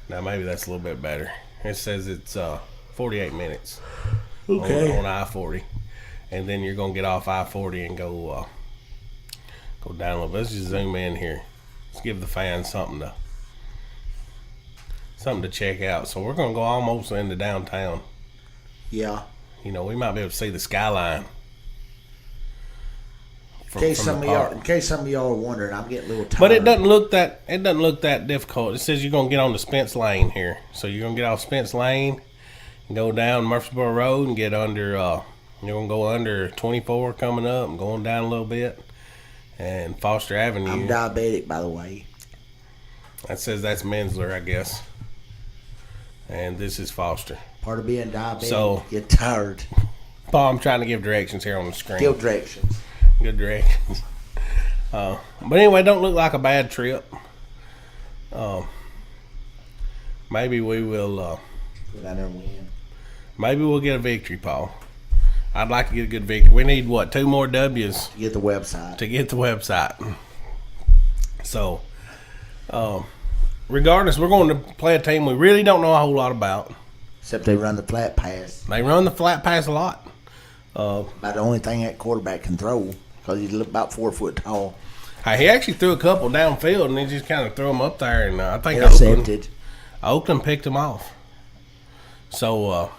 Now maybe that's a little bit better. It says it's 48 minutes on I-40. And then you're going to get off I-40 and go down a little bit. Let's just zoom in here. Let's give the fans something to check out. So we're going to go almost into downtown. Yeah. We might be able to see the skyline. In case some of y'all are wondering, I'm getting a little tired. But it doesn't look that difficult. It says you're going to get on the Spence Lane here. So you're going to get off Spence Lane and go down Murfreesboro Road and get under you're going to go under 24 coming up and going down a little bit. And Foster Avenue. I'm diabetic, by the way. That says that's Mensler, I guess. And this is Foster. Part of being diabetic, so, get tired. Paul, I'm trying to give directions here on the screen. Give directions. Good directions. But anyway, don't look like a bad trip. Maybe we will go down there and win. Maybe we'll get a victory, Paul. I'd like to get a good victory. We need, 2 more W's to get the website. So, regardless, we're going to play a team we really don't know a whole lot about. Except they run the flat pass. They run the flat pass a lot. About the only thing that quarterback can throw because he's about 4 foot tall. He actually threw a couple downfield, and he just kind of threw them up there, and I think Oakland picked him off. So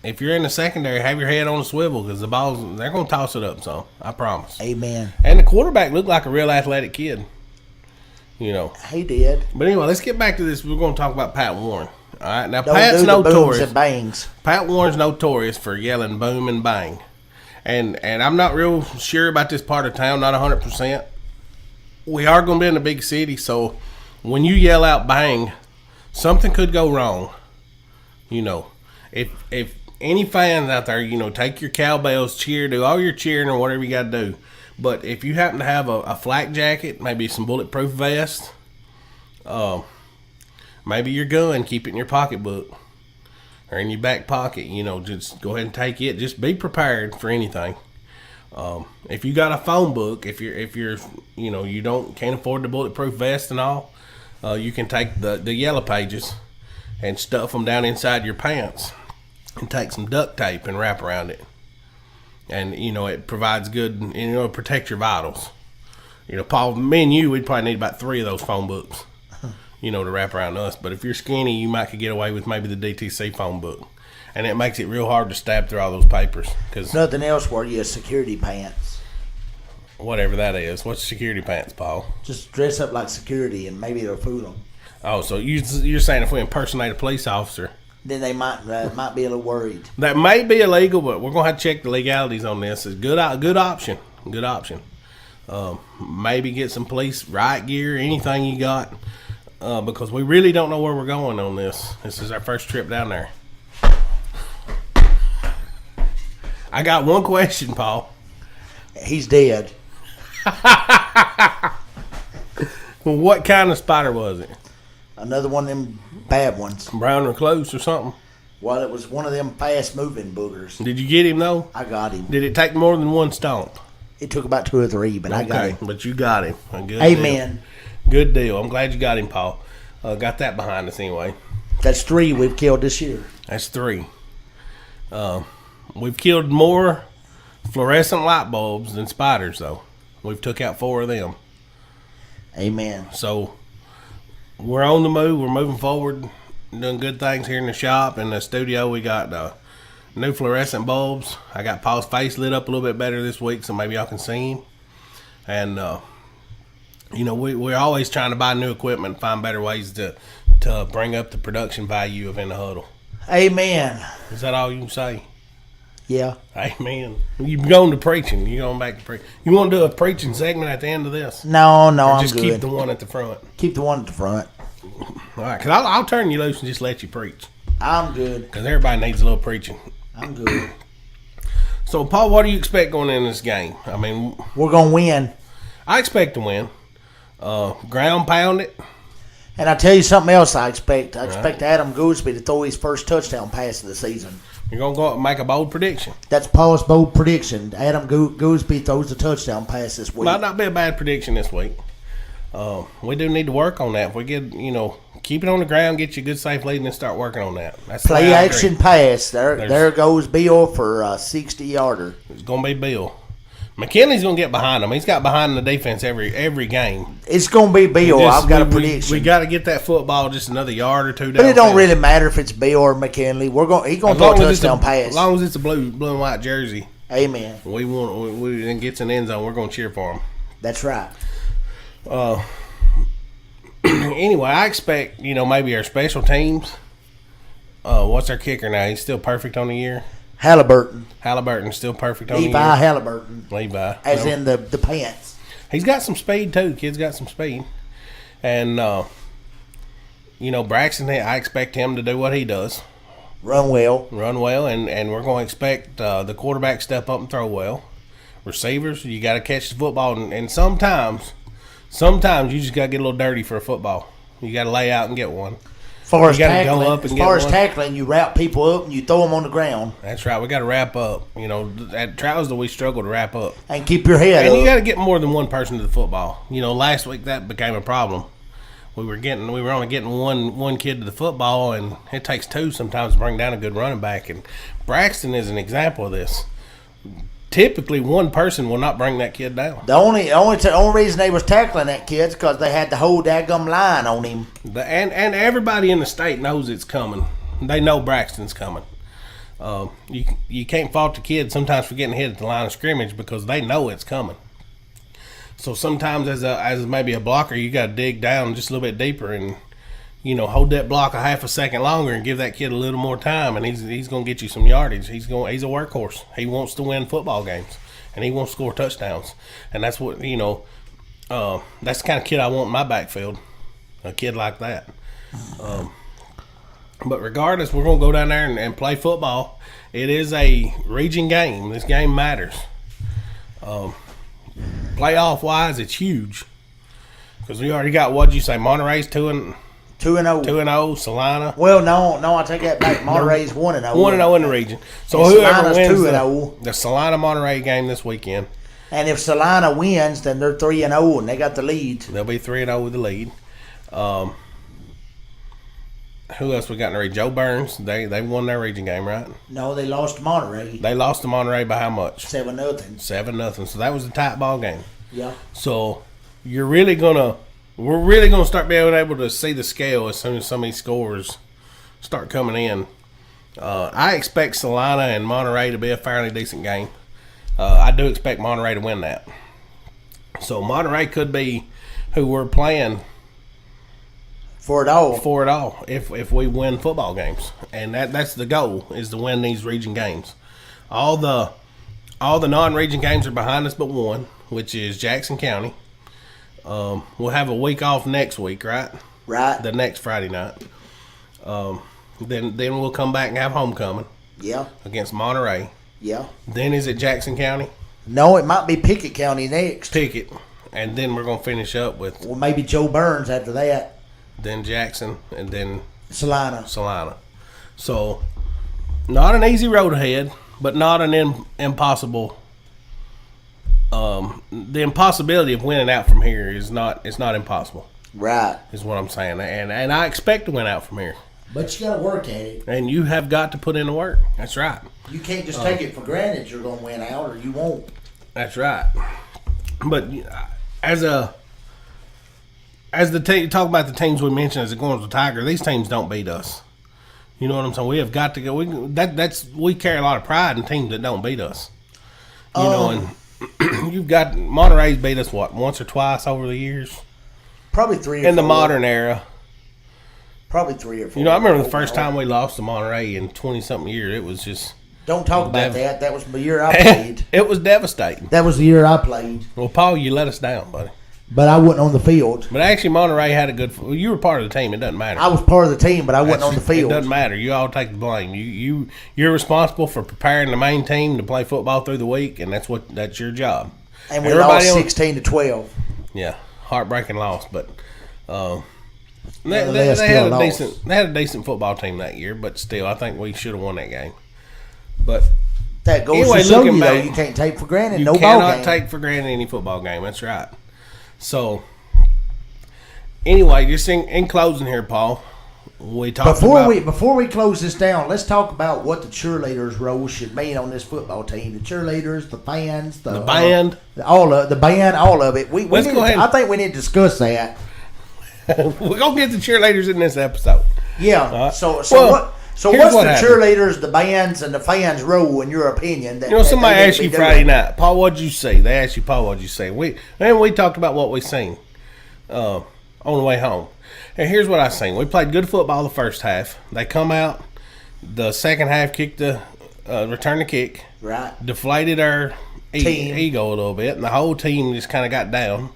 if you're in the secondary, have your head on a swivel because the balls, they're going to toss it up, so I promise. Amen. And the quarterback looked like a real athletic kid. You know. He did. But anyway, let's get back to this. We're going to talk about Pat Warren. All right, now Pat's notorious. Booms and bangs. Pat Warren's notorious for yelling boom and bang. And I'm not real sure about this part of town, not 100%. We are going to be in a big city, so when you yell out bang, something could go wrong. You know, if any fans out there, you know, take your cowbells, cheer, do all your cheering or whatever you got to do. But if you happen to have a flak jacket, maybe some bulletproof vest, maybe your gun, keep it in your pocketbook or in your back pocket. You know, just go ahead and take it. Just be prepared for anything. If you got a phone book, if you're you know, you can't afford the bulletproof vest and all, you can take the yellow pages and stuff them down inside your pants and take some duct tape and wrap around it. And, you know, it provides good, you know, protect your vitals. You know, Paul, me and you, we'd probably need about 3 of those phone books, you know, to wrap around us. But if you're skinny, you might could get away with maybe the DTC phone book. And it makes it real hard to stab through all those papers. Cause nothing else where you have security pants. Whatever that is. What's security pants, Paul? Just dress up like security and maybe it'll fool them. Oh, so you're saying if we impersonate a police officer, then they might be a little worried. That may be illegal, but we're going to have to check the legalities on this. It's a good option. Good option. Maybe get some police riot gear, anything you got, because we really don't know where we're going on this. This is our first trip down there. I got one question, Paul. He's dead. Well, what kind of spider was it? Another one of them bad ones. Brown recluse or something? Well, it was one of them fast-moving boogers. Did you get him, though? I got him. Did it take more than one stomp? It took about 2 or 3, but I got him. But you got him. A good Amen. Deal. Good deal. I'm glad you got him, Paul. Got that behind us anyway. That's 3 we've killed this year. That's 3. We've killed more fluorescent light bulbs than spiders, though. We've took out 4 of them. Amen. So we're on the move. We're moving forward, doing good things here in the shop. In the studio, we got new fluorescent bulbs. I got Paul's face lit up a little bit better this week, so maybe y'all can see him. And, you know, we're always trying to buy new equipment and find better ways to bring up the production value of In the Huddle. Amen. Is that all you can say? Yeah. Amen. You're going to preaching. You're going back to preaching. You want to do a preaching segment at the end of this? No, I'm good. Just keep the one at the front. Keep the one at the front. All right, because I'll turn you loose and just let you preach. I'm good. Because everybody needs a little preaching. I'm good. So, Paul, what do you expect going in this game? I mean, we're going to win. I expect to win. Ground pound it. And I tell you something else I expect. I expect Adam Goolsby to throw his first touchdown pass of the season. You're going to go out and make a bold prediction. That's Paul's bold prediction. Adam Goolsby throws a touchdown pass this week. Might not be a bad prediction this week. We do need to work on that. If we get, you know, keep it on the ground, get you a good safe lead, and then start working on that. That's play action pass. There goes Bill for a 60-yarder. It's going to be Bill. McKinley's going to get behind him. He's got behind the defense every game. It's going to be Bill. I've got a prediction. We got to get that football just another yard or 2 down. But it don't really matter if it's Bill or McKinley. He's going to throw a touchdown pass. As long as it's a blue and white jersey. Amen. We then gets an end zone. We're going to cheer for him. That's right. Anyway, I expect, you know, maybe our special teams. What's our kicker now? He's still perfect on the year. Halliburton's still perfect on the year. Levi Halliburton. As in the pants. He's got some speed, too. Kid's got some speed. And, you know, Braxton, I expect him to do what he does. Run well. And we're going to expect the quarterback step up and throw well. Receivers, you got to catch the football. And sometimes you just got to get a little dirty for a football. You got to lay out and get one. As far as tackling, you wrap people up and you throw them on the ground. That's right. We got to wrap up. You know, at Trousdale, we struggle to wrap up. And keep your head up. And you got to get more than one person to the football. You know, last week that became a problem. we were only getting one kid to the football, and it takes two sometimes to bring down a good running back. And Braxton is an example of this. Typically, one person will not bring that kid down. The only reason they was tackling that kid is because they had the whole daggum line on him. And everybody in the state knows it's coming. They know Braxton's coming. You can't fault the kid sometimes for getting hit at the line of scrimmage because they know it's coming. So sometimes as maybe a blocker, you got to dig down just a little bit deeper and hold that block a half a second longer and give that kid a little more time, and he's going to get you some yardage. He's a workhorse. He wants to win football games, and he wants to score touchdowns. And that's what that's the kind of kid I want in my backfield, a kid like that. But regardless, we're going to go down there and play football. It is a region game. This game matters. Playoff-wise, it's huge. Because we already got, what'd you say, Monterey's 2-0. 2-0, Salina. Well, no, I take that back. Monterey's 1-0. 1-0 in the region. So and whoever Salina's wins the Salina-Monterey game this weekend. And if Salina wins, then they're 3-0, and they got the lead. They'll be 3-0 with the lead. Who else we got in the region? Joe Burns. They won their region game, right? No, they lost to Monterey. They lost to Monterey by how much? 7-0. 7-0. So that was a tight ball game. Yeah. So we're really gonna start being able to see the scale as soon as some of these scores start coming in. I expect Salina and Monterey to be a fairly decent game. I do expect Monterey to win that. So Monterey could be who we're playing for it all. If we win football games, and that's the goal, is to win these region games. All the non-region games are behind us but one, which is Jackson County. We'll have a week off next week, right? Right. The next Friday night. Then we'll come back and have homecoming. Yeah. Against Monterey. Yeah. Then is it Jackson County? No, it might be Pickett County next. Pickett. And then we're going to finish up with... Well, maybe Joe Burns after that. Then Jackson, and then... Salina. So, not an easy road ahead, but not an impossible... the impossibility of winning out from here is not impossible. Right. Is what I'm saying. And I expect to win out from here. But you got to work at it. And you have got to put in the work. That's right. You can't just take it for granted you're going to win out, or you won't. That's right. But as the team, talk about the teams we mentioned as the Gordonsville Tiger, these teams don't beat us. You know what I'm saying? We have got to go. We carry a lot of pride in teams that don't beat us. You know, and you've got Monterey's beat us once or twice over the years. Probably 3 or 4. In the modern era. Probably 3 or 4. You know, I remember the first time we lost to Monterey in 20-something years. It was just... Don't talk about that. That was the year I played. It was devastating. That was the year I played. Well, Paul, you let us down, buddy. But I wasn't on the field. But actually, Monterey had a good... You were part of the team. It doesn't matter. I was part of the team, but I wasn't on the field. It doesn't matter. You all take the blame. You're responsible for preparing the main team to play football through the week, and that's your job. And we lost 16-12. Yeah, heartbreaking loss, but they had a decent football team that year. But still, I think we should have won that game. But that goes to show you, though, you can't take for granted no ball game. You cannot take for granted any football game. That's right. So, anyway, just in closing here, Paul, we talked before we close this down, let's talk about what the cheerleaders' role should be on this football team. The cheerleaders, the fans, the band, all of it. I think we need to discuss that. We're gonna get the cheerleaders in this episode. What's Yeah. The cheerleaders, the bands, and the fans' role in your opinion? Somebody asked you Friday night, Paul, what'd you see? They asked you, Paul, what'd you see? We talked about what we seen on the way home. And here's what I seen. We played good football the first half. They come out, the second half kicked return the kick. Right. Deflated our ego a little bit, and the whole team just kind of got down.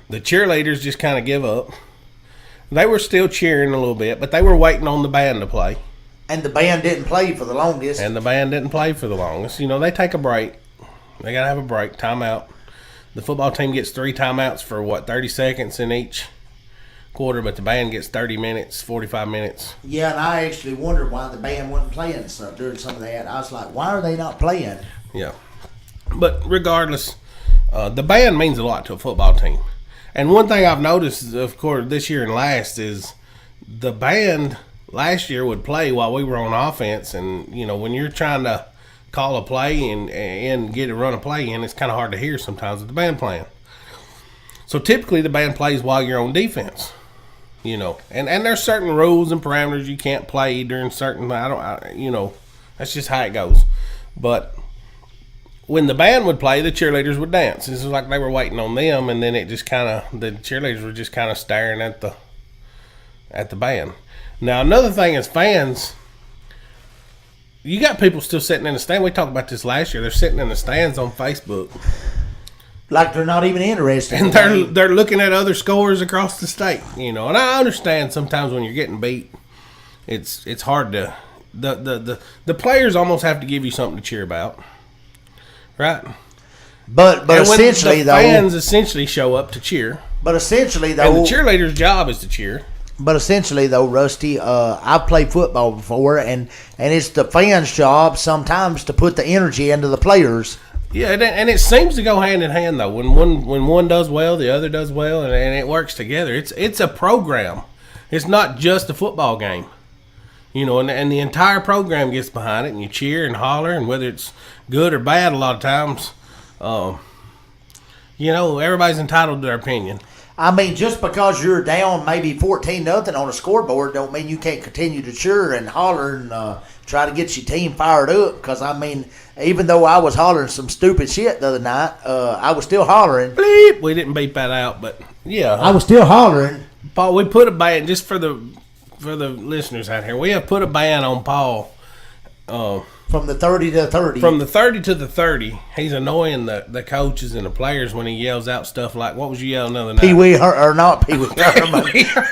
The cheerleaders just kind of give up. They were still cheering a little bit, but they were waiting on the band to play. And the band didn't play for the longest. You know, they take a break. They got to have a break, timeout. The football team gets 3 timeouts for, 30 seconds in each quarter, but the band gets 30 minutes, 45 minutes. Yeah, and I actually wondered why the band wasn't playing during some of that. I was like, why are they not playing? Yeah. But regardless, the band means a lot to a football team. And one thing I've noticed, of course, this year and last is the band last year would play while we were on offense. And, when you're trying to call a play and get a run a play in, it's kind of hard to hear sometimes with the band playing. So typically the band plays while you're on defense, and there's certain rules and parameters you can't play during certain, that's just how it goes. But when the band would play, the cheerleaders would dance. This was like they were waiting on them, and then the cheerleaders were just kind of staring at the band. Now, another thing is fans, you got people still sitting in the stand. We talked about this last year. They're sitting in the stands on Facebook. Like they're not even interested. And they're looking at other scores across the state, And I understand sometimes when you're getting beat, it's hard to the players almost have to give you something to cheer about. Right? But essentially the fans essentially show up to cheer. But essentially though, and the cheerleader's job is to cheer. But essentially though, Rusty, I've played football before, and it's the fans' job sometimes to put the energy into the players. Yeah, and it seems to go hand in hand though. When one does well, the other does well, and it works together. It's a program. It's not just a football game. And the entire program gets behind it, and you cheer and holler, and whether it's good or bad, a lot of times, everybody's entitled to their opinion. I mean, just because you're down maybe 14-0 on a scoreboard don't mean you can't continue to cheer and holler and try to get your team fired up. Because, I mean, even though I was hollering some stupid shit the other night, I was still hollering. Bleep! We didn't beep that out, but, yeah. I was still hollering. Paul, we put a band, just for the listeners out here, we have put a band on Paul. From the 30 to 30. From the 30 to the 30. He's annoying the coaches and the players when he yells out stuff like, what was you yelling the other night? Pee-wee, or not Pee-wee.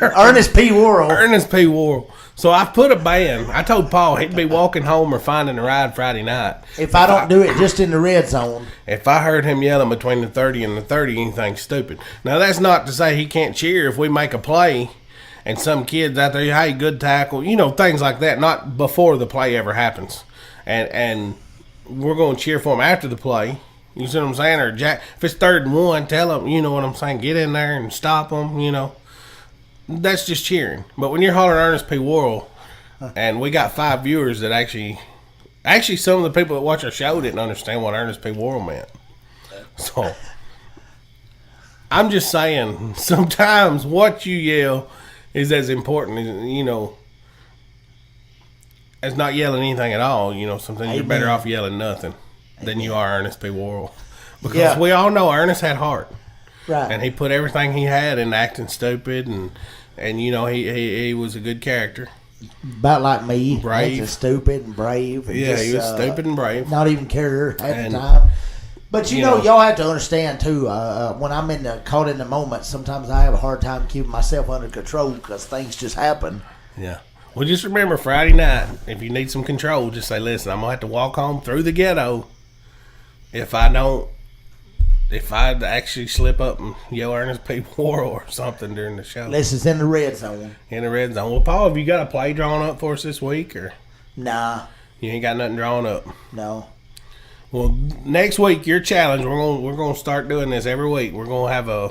Ernest P. Worrell. Ernest P. Worrell. So I put a band. I told Paul he'd be walking home or finding a ride Friday night. If I don't do it just in the red zone. If I heard him yelling between the 30 and the 30, anything stupid. Now, that's not to say he can't cheer if we make a play and some kids out there, hey, good tackle, things like that, not before the play ever happens. And we're going to cheer for him after the play. You see what I'm saying? Or Jack, if it's 3rd and 1, tell him, you know what I'm saying, get in there and stop him, That's just cheering. But when you're hollering Ernest P. Worrell, and we got 5 viewers that actually some of the people that watch our show didn't understand what Ernest P. Worrell meant. So, I'm just saying, sometimes what you yell is as important as, as not yelling anything at all. Sometimes you're better off yelling nothing than you are Ernest P. Worrell. Because we all know Ernest had heart. Right. And he put everything he had in acting stupid, and he was a good character. About like me. Brave. Acting stupid and brave. And he was stupid and brave. Not even care at the time. But y'all have to understand too. When I'm caught in the moment, sometimes I have a hard time keeping myself under control because things just happen. Yeah. Well, just remember Friday night, if you need some control, just say, "Listen, I'm gonna have to walk home through the ghetto if I actually slip up and yell Ernest P. Worrell or something during the show." Unless it's in the red zone. In the red zone. Well, Paul, have you got a play drawn up for us this week, or nah? You ain't got nothing drawn up. No. Well, next week, your challenge, we're gonna start doing this every week. We're gonna have a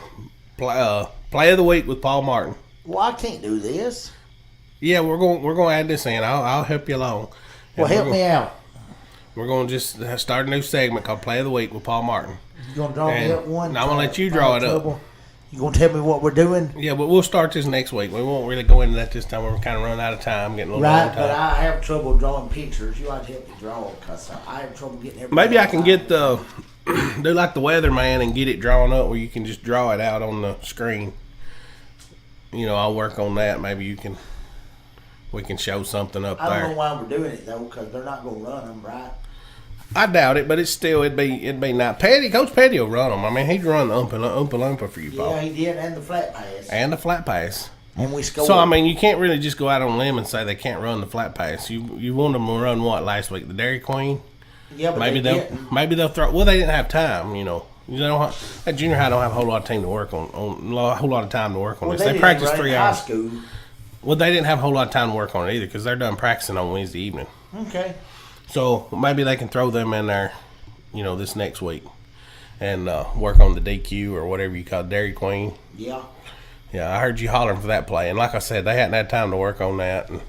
play of the week with Paul Martin. Well, I can't do this. Yeah, we're gonna add this in. I'll help you along. Well, help me out. We're gonna just start a new segment called Play of the Week with Paul Martin. You gonna draw me up one? I'm gonna let you draw it up. You gonna tell me what we're doing? Yeah, but we'll start this next week. We won't really go into that this time. We're kind of running out of time, getting a little right. long time. But I have trouble drawing pictures. You have to help me draw because I have trouble getting everything. Maybe I can get do like the weatherman and get it drawn up where you can just draw it out on the screen. I'll work on that. Maybe we can show something up there. I don't know why we're doing it though, because they're not gonna run them, right? I doubt it, but it'd be not. Coach Petty will run them. I mean, he'd run the Oompa for you, Paul. Yeah, he did, and the flat pass. And the flat pass. And we scored. So I mean, you can't really just go out on a limb and say they can't run the flat pass. You want them to run what last week? The Dairy Queen. Yeah, but maybe they'll throw. Well, they didn't have time. At junior high don't have a whole lot of team to work on a whole lot of time to work on this. They practice 3 hours. High school. Well, they didn't have a whole lot of time to work on it either because they're done practicing on Wednesday evening. Okay. So maybe they can throw them in there, this next week. and work on the DQ or whatever you call it, Dairy Queen. Yeah. Yeah, I heard you hollering for that play. And like I said, they hadn't had time to work on that. And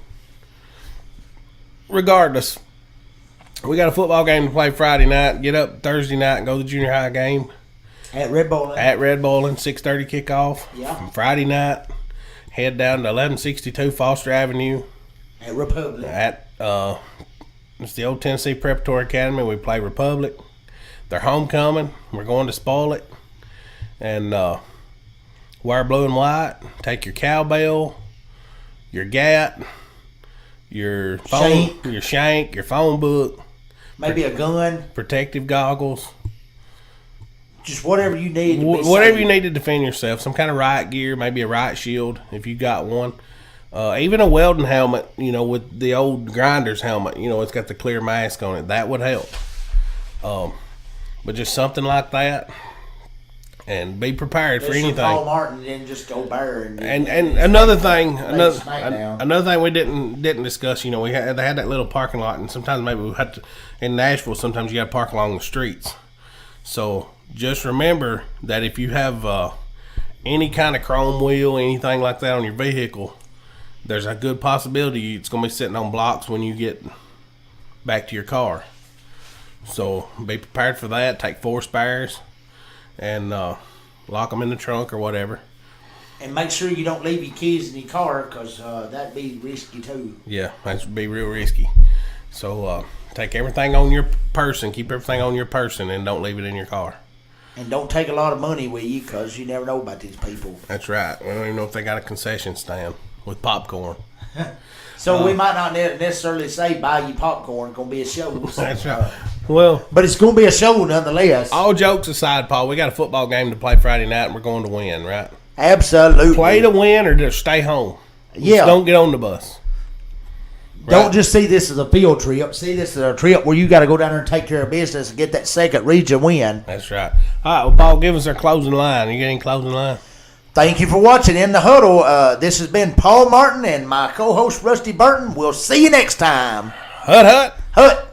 regardless, we got a football game to play Friday night. Get up Thursday night and go to the junior high game. At Red Bowling. 6:30 kickoff. Yeah. From Friday night, head down to 1162 Foster Avenue. At Republic. It's the old Tennessee Preparatory Academy. We play Republic. They're homecoming. We're going to spoil it. And wear blue and white. Take your cowbell, your gat, your phone, your shank, your phone book. Maybe a gun. Protective goggles. Just whatever you need. Whatever you need to defend yourself. Some kind of riot gear, maybe a riot shield if you got one. Even a welding helmet, with the old grinder's helmet, it's got the clear mask on it. That would help. But just something like that. And be prepared for anything. Paul Martin didn't just go bare and another thing we didn't discuss. They had that little parking lot, and sometimes maybe we had to in Nashville. Sometimes you got to park along the streets. So just remember that if you have any kind of chrome wheel, anything like that on your vehicle, there's a good possibility it's going to be sitting on blocks when you get back to your car. So be prepared for that. Take 4 spares and lock them in the trunk or whatever. And make sure you don't leave your keys in your car, because that'd be risky too. Yeah, that would be real risky. So take everything on your person. Keep everything on your person and don't leave it in your car. And don't take a lot of money with you, because you never know about these people. That's right. We don't even know if they got a concession stand with popcorn. So we might not necessarily say buy you popcorn. It's going to be a show. So, that's right. But it's going to be a show nonetheless. All jokes aside, Paul, we got a football game to play Friday night, and we're going to win, right? Absolutely. Play to win or just stay home. Yeah. Just don't get on the bus. Right? Don't just see this as a field trip. See this as a trip where you got to go down there and take care of business and get that second region win. That's right. All right, well, Paul, give us our closing line. You got any closing line? Thank you for watching In the Huddle. This has been Paul Martin and my co-host Rusty Burton. We'll see you next time. Hut, hut. Hut.